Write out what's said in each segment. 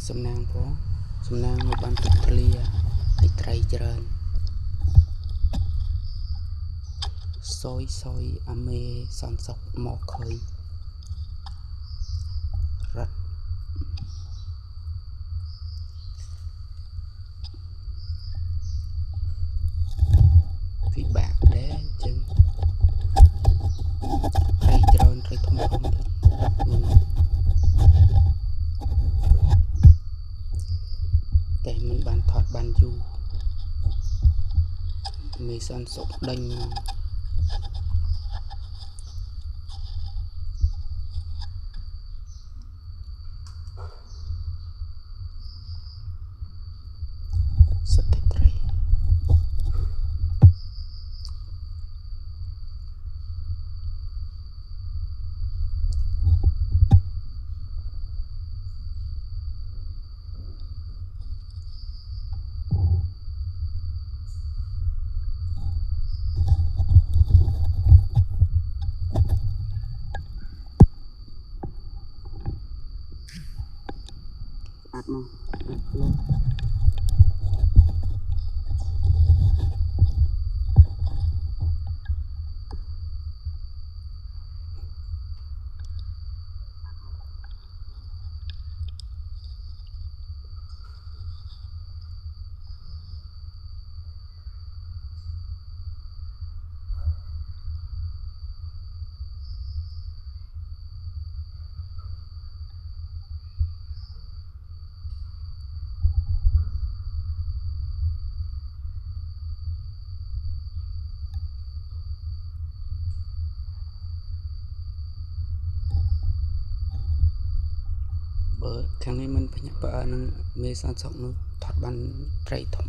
សំណាងផងសំណាងមកបានទឹកធ្លាហើយត្រីច្រើនសយអាមេសនសុកមកខុយរត់ពិបាកដែរអញ្ចឹងត្រីច្រើនត្រីធំទៀតតែមិនបានថតបានយូរមេសនសុកដេញសុទ្ធតែត្រីអត់មកខ្លួន បើខាងនេះមិនបញ្ញាប់នឹងមេសនសុកនោះថតបានត្រីធំ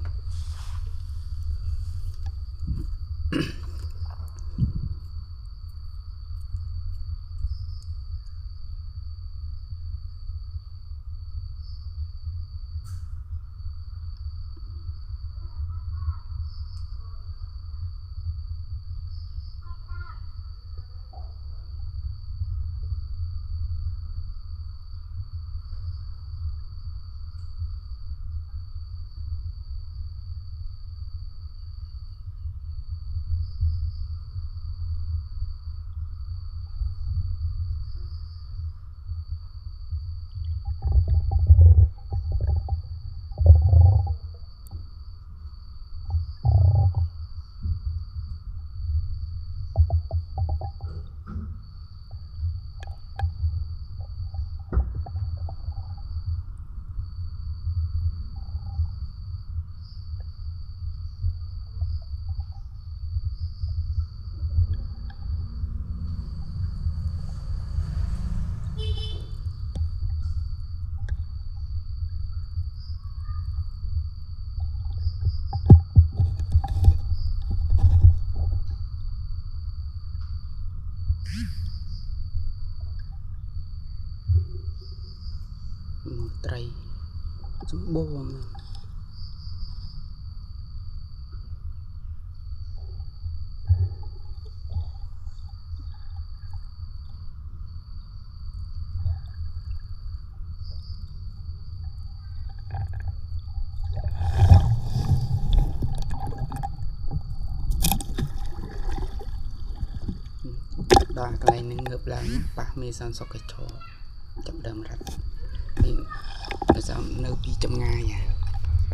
ត្រីសម្បូរដល់កន្លែងនឹងងើបឡើងប៉ះមេសនសុកកឈរចាប់ដើមរត់នេះដោយសារនៅពីចម្ងាយ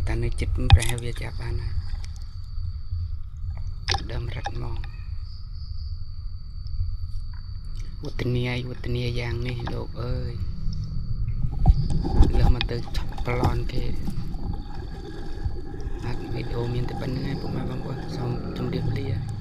តែនៅចិត្តប្រហែលវាចាប់បានហើយដើមរត់មកវឌ្ឍនីយ៉ាងនេះលោកអើយលើមកទៅឆក់ប្លន់គេអត់វីដេអូមានតែប៉ុណ្្នឹងឯងពុកម៉ែបងប្អូនសូមជម្រាបលា